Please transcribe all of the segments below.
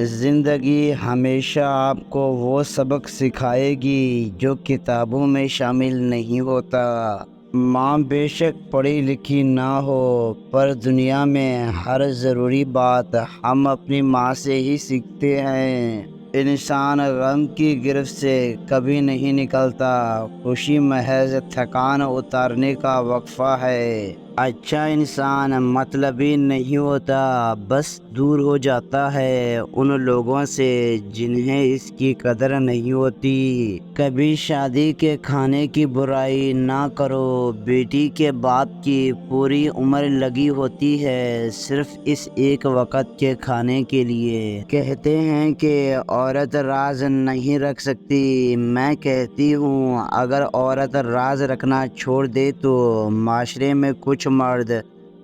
زندگی ہمیشہ آپ کو وہ سبق سکھائے گی جو کتابوں میں شامل نہیں ہوتا۔ ماں بے شک پڑھی لکھی نہ ہو، پر دنیا میں ہر ضروری بات ہم اپنی ماں سے ہی سیکھتے ہیں۔ انسان غم کی گرفت سے کبھی نہیں نکلتا، خوشی محض تھکان اتارنے کا وقفہ ہے۔ اچھا انسان مطلبی نہیں ہوتا، بس دور ہو جاتا ہے ان لوگوں سے جنہیں اس کی قدر نہیں ہوتی۔ کبھی شادی کے کھانے کی برائی نہ کرو، بیٹی کے باپ کی پوری عمر لگی ہوتی ہے صرف اس ایک وقت کے کھانے کے لیے۔ کہتے ہیں کہ عورت راز نہیں رکھ سکتی، میں کہتی ہوں اگر عورت راز رکھنا چھوڑ دے تو معاشرے میں کچھ مرد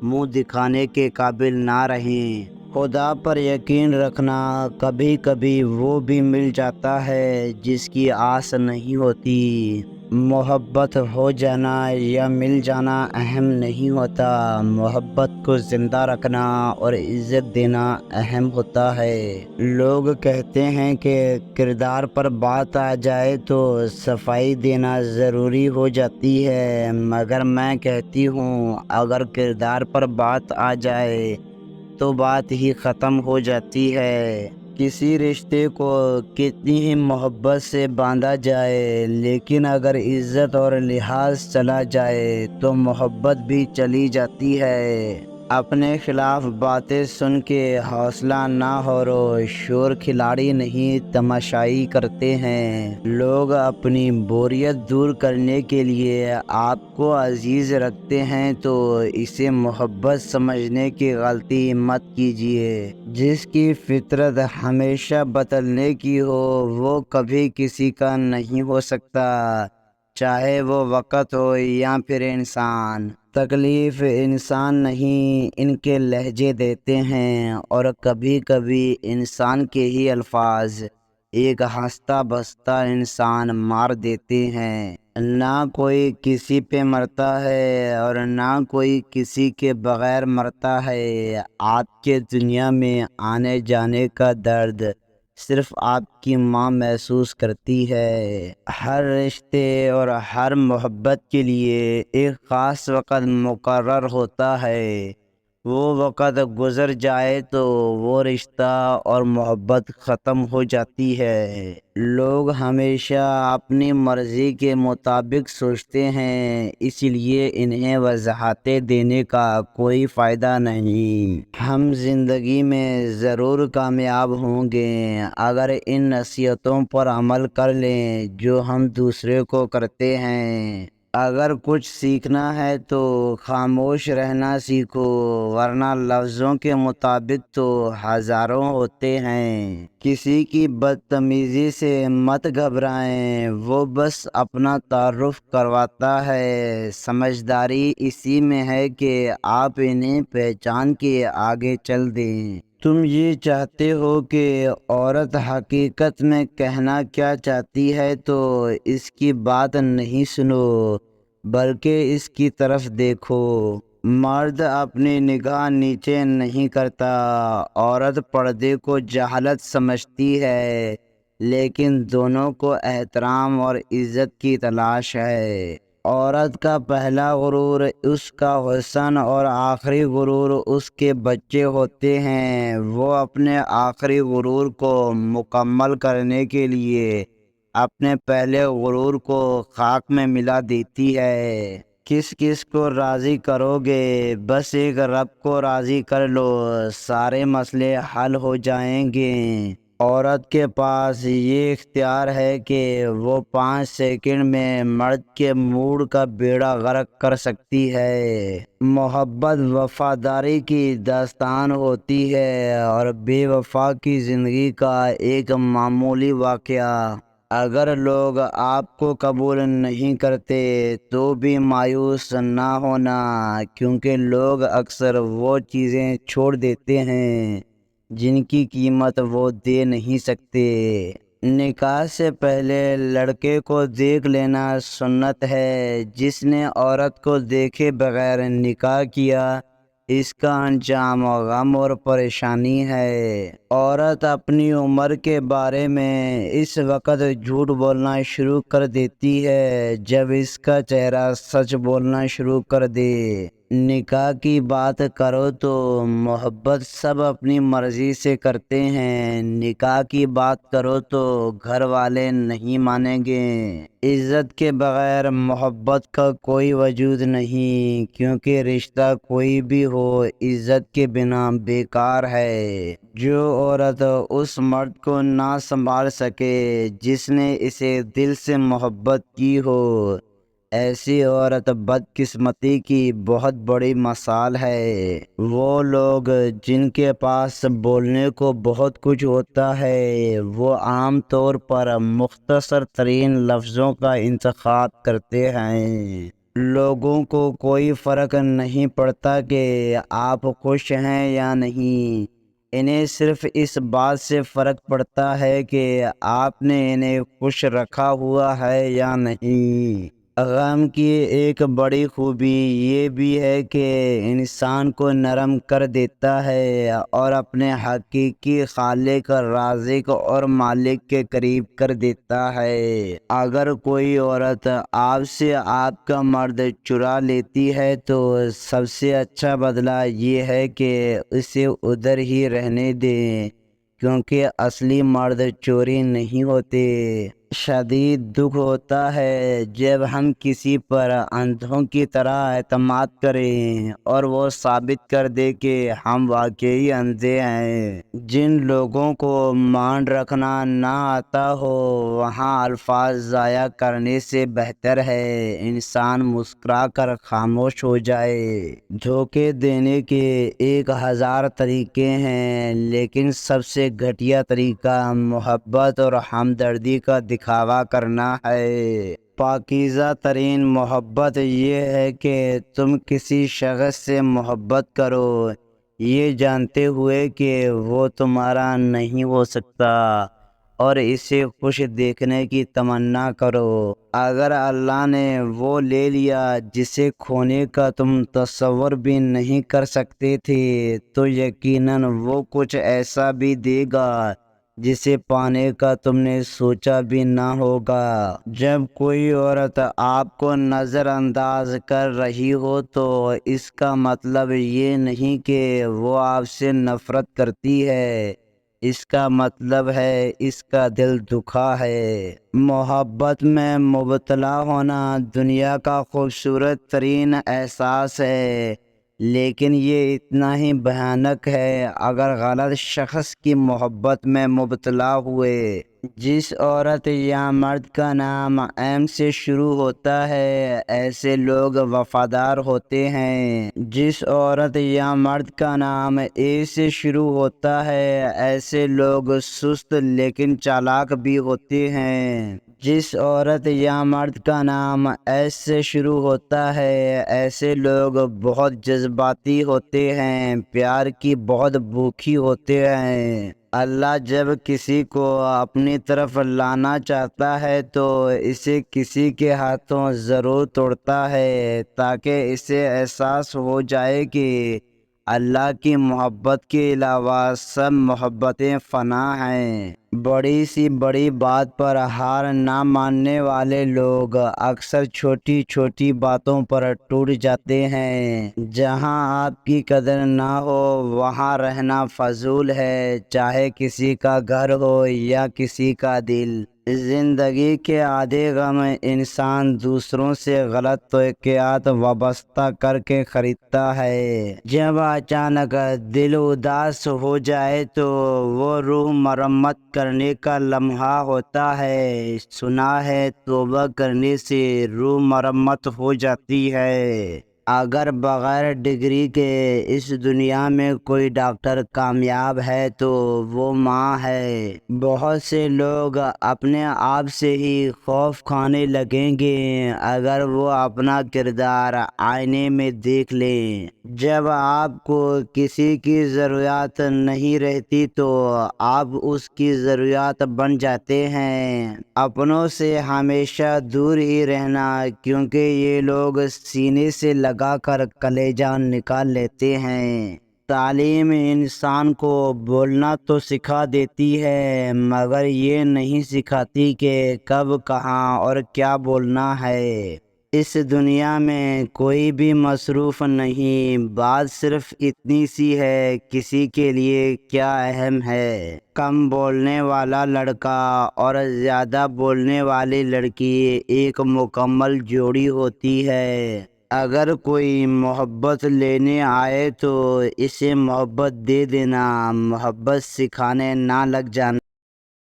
منہ دکھانے کے قابل نہ رہیں۔ خدا پر یقین رکھنا، کبھی کبھی وہ بھی مل جاتا ہے جس کی آس نہیں ہوتی۔ محبت ہو جانا یا مل جانا اہم نہیں ہوتا، محبت کو زندہ رکھنا اور عزت دینا اہم ہوتا ہے۔ لوگ کہتے ہیں کہ کردار پر بات آ جائے تو صفائی دینا ضروری ہو جاتی ہے، مگر میں کہتی ہوں اگر کردار پر بات آ جائے تو بات ہی ختم ہو جاتی ہے۔ کسی رشتے کو کتنی ہی محبت سے باندھا جائے، لیکن اگر عزت اور لحاظ چلا جائے تو محبت بھی چلی جاتی ہے۔ اپنے خلاف باتیں سن کے حوصلہ نہ ہارو، شور کھلاڑی نہیں تماشائی کرتے ہیں۔ لوگ اپنی بوریت دور کرنے کے لیے آپ کو عزیز رکھتے ہیں تو اسے محبت سمجھنے کی غلطی مت کیجیے۔ جس کی فطرت ہمیشہ بدلنے کی ہو وہ کبھی کسی کا نہیں ہو سکتا، چاہے وہ وقت ہو یا پھر انسان۔ تکلیف انسان نہیں ان کے لہجے دیتے ہیں، اور کبھی کبھی انسان کے ہی الفاظ ایک ہنستا بستا انسان مار دیتے ہیں۔ نہ کوئی کسی پہ مرتا ہے اور نہ کوئی کسی کے بغیر مرتا ہے۔ آپ کے دنیا میں آنے جانے کا درد صرف آپ کی ماں محسوس کرتی ہے۔ ہر رشتے اور ہر محبت کے لیے ایک خاص وقت مقرر ہوتا ہے، وہ وقت گزر جائے تو وہ رشتہ اور محبت ختم ہو جاتی ہے۔ لوگ ہمیشہ اپنی مرضی کے مطابق سوچتے ہیں، اس لیے انہیں وضاحتیں دینے کا کوئی فائدہ نہیں۔ ہم زندگی میں ضرور کامیاب ہوں گے اگر ان نصیحتوں پر عمل کر لیں جو ہم دوسرے کو کرتے ہیں۔ اگر کچھ سیکھنا ہے تو خاموش رہنا سیکھو، ورنہ لفظوں کے مطابق تو ہزاروں ہوتے ہیں۔ کسی کی بدتمیزی سے مت گھبرائیں، وہ بس اپنا تعارف کرواتا ہے۔ سمجھداری اسی میں ہے کہ آپ انہیں پہچان کے آگے چل دیں۔ تم یہ چاہتے ہو کہ عورت حقیقت میں کہنا کیا چاہتی ہے تو اس کی بات نہیں سنو، بلکہ اس کی طرف دیکھو۔ مرد اپنی نگاہ نیچے نہیں کرتا، عورت پردے کو جہالت سمجھتی ہے، لیکن دونوں کو احترام اور عزت کی تلاش ہے۔ عورت کا پہلا غرور اس کا حسن اور آخری غرور اس کے بچے ہوتے ہیں۔ وہ اپنے آخری غرور کو مکمل کرنے کے لیے اپنے پہلے غرور کو خاک میں ملا دیتی ہے۔ کس کس کو راضی کرو گے؟ بس ایک رب کو راضی کر لو، سارے مسئلے حل ہو جائیں گے۔ عورت کے پاس یہ اختیار ہے کہ وہ 5 سیکنڈ میں مرد کے موڈ کا بیڑا غرق کر سکتی ہے۔ محبت وفاداری کی داستان ہوتی ہے اور بے وفا کی زندگی کا ایک معمولی واقعہ۔ اگر لوگ آپ کو قبول نہیں کرتے تو بھی مایوس نہ ہونا، کیونکہ لوگ اکثر وہ چیزیں چھوڑ دیتے ہیں جن کی قیمت وہ دے نہیں سکتے۔ نکاح سے پہلے لڑکے کو دیکھ لینا سنت ہے۔ جس نے عورت کو دیکھے بغیر نکاح کیا اس کا انجام غم اور پریشانی ہے۔ عورت اپنی عمر کے بارے میں اس وقت جھوٹ بولنا شروع کر دیتی ہے جب اس کا چہرہ سچ بولنا شروع کر دے۔ نکاح کی بات کرو تو محبت سب اپنی مرضی سے کرتے ہیں، نکاح کی بات کرو تو گھر والے نہیں مانیں گے۔ عزت کے بغیر محبت کا کوئی وجود نہیں، کیونکہ رشتہ کوئی بھی ہو عزت کے بنا بیکار ہے۔ جو عورت اس مرد کو نہ سنبھال سکے جس نے اسے دل سے محبت کی ہو، ایسی عورت بدقسمتی کی بہت بڑی مثال ہے۔ وہ لوگ جن کے پاس بولنے کو بہت کچھ ہوتا ہے وہ عام طور پر مختصر ترین لفظوں کا انتخاب کرتے ہیں۔ لوگوں کو کوئی فرق نہیں پڑتا کہ آپ خوش ہیں یا نہیں، انہیں صرف اس بات سے فرق پڑتا ہے کہ آپ نے انہیں خوش رکھا ہوا ہے یا نہیں۔ غم کی ایک بڑی خوبی یہ بھی ہے کہ انسان کو نرم کر دیتا ہے اور اپنے حقیقی خالق، رازق اور مالک کے قریب کر دیتا ہے۔ اگر کوئی عورت آپ سے آپ کا مرد چرا لیتی ہے تو سب سے اچھا بدلہ یہ ہے کہ اسے ادھر ہی رہنے دیں، کیونکہ اصلی مرد چوری نہیں ہوتے۔ شدید دکھ ہوتا ہے جب ہم کسی پر اندھوں کی طرح اعتماد کریں اور وہ ثابت کر دے کہ ہم واقعی اندھے ہیں۔ جن لوگوں کو مان رکھنا نہ آتا ہو وہاں الفاظ ضائع کرنے سے بہتر ہے انسان مسکرا کر خاموش ہو جائے۔ دھوکے دینے کے 1000 طریقے ہیں، لیکن سب سے گھٹیا طریقہ محبت اور ہمدردی کا دکھاوا کرنا ہے۔ پاکیزہ ترین محبت یہ ہے کہ تم کسی شخص سے محبت کرو یہ جانتے ہوئے کہ وہ تمہارا نہیں ہو سکتا اور اسے خوش دیکھنے کی تمنا کرو۔ اگر اللہ نے وہ لے لیا جسے کھونے کا تم تصور بھی نہیں کر سکتے تھے تو یقیناً وہ کچھ ایسا بھی دے گا جسے پانے کا تم نے سوچا بھی نہ ہوگا۔ جب کوئی عورت آپ کو نظر انداز کر رہی ہو تو اس کا مطلب یہ نہیں کہ وہ آپ سے نفرت کرتی ہے، اس کا مطلب ہے اس کا دل دکھا ہے۔ محبت میں مبتلا ہونا دنیا کا خوبصورت ترین احساس ہے، لیکن یہ اتنا ہی بھیانک ہے اگر غلط شخص کی محبت میں مبتلا ہوئے۔ جس عورت یا مرد کا نام ایم سے شروع ہوتا ہے ایسے لوگ وفادار ہوتے ہیں۔ جس عورت یا مرد کا نام اے سے شروع ہوتا ہے ایسے لوگ سست لیکن چالاک بھی ہوتے ہیں۔ جس عورت یا مرد کا نام ایس سے شروع ہوتا ہے ایسے لوگ بہت جذباتی ہوتے ہیں، پیار کی بہت بھوکی ہوتے ہیں۔ اللہ جب کسی کو اپنی طرف لانا چاہتا ہے تو اسے کسی کے ہاتھوں ضرور توڑتا ہے تاکہ اسے احساس ہو جائے کہ اللہ کی محبت کے علاوہ سب محبتیں فنا ہیں۔ بڑی سی بڑی بات پر ہار نہ ماننے والے لوگ اکثر چھوٹی چھوٹی باتوں پر ٹوٹ جاتے ہیں۔ جہاں آپ کی قدر نہ ہو وہاں رہنا فضول ہے، چاہے کسی کا گھر ہو یا کسی کا دل۔ زندگی کے آدھے غم انسان دوسروں سے غلط توقعات وابستہ کر کے خریدتا ہے۔ جب اچانک دل اداس ہو جائے تو وہ روح مرمت کرنے کا لمحہ ہوتا ہے۔ سنا ہے توبہ کرنے سے روح مرمت ہو جاتی ہے۔ اگر بغیر ڈگری کے اس دنیا میں کوئی ڈاکٹر کامیاب ہے تو وہ ماں ہے۔ بہت سے لوگ اپنے آپ سے ہی خوف کھانے لگیں گے اگر وہ اپنا کردار آئینے میں دیکھ لیں۔ جب آپ کو کسی کی ضرورت نہیں رہتی تو آپ اس کی ضرورت بن جاتے ہیں۔ اپنوں سے ہمیشہ دور ہی رہنا، کیونکہ یہ لوگ سینے سے لگا لگا کر کلیجہ نکال لیتے ہیں۔ تعلیم انسان کو بولنا تو سکھا دیتی ہے مگر یہ نہیں سکھاتی کہ کب کہاں اور کیا بولنا ہے۔ اس دنیا میں کوئی بھی مصروف نہیں، بات صرف اتنی سی ہے کسی کے لیے کیا اہم ہے۔ کم بولنے والا لڑکا اور زیادہ بولنے والی لڑکی ایک مکمل جوڑی ہوتی ہے۔ اگر کوئی محبت لینے آئے تو اسے محبت دے دینا، محبت سکھانے نہ لگ جانا۔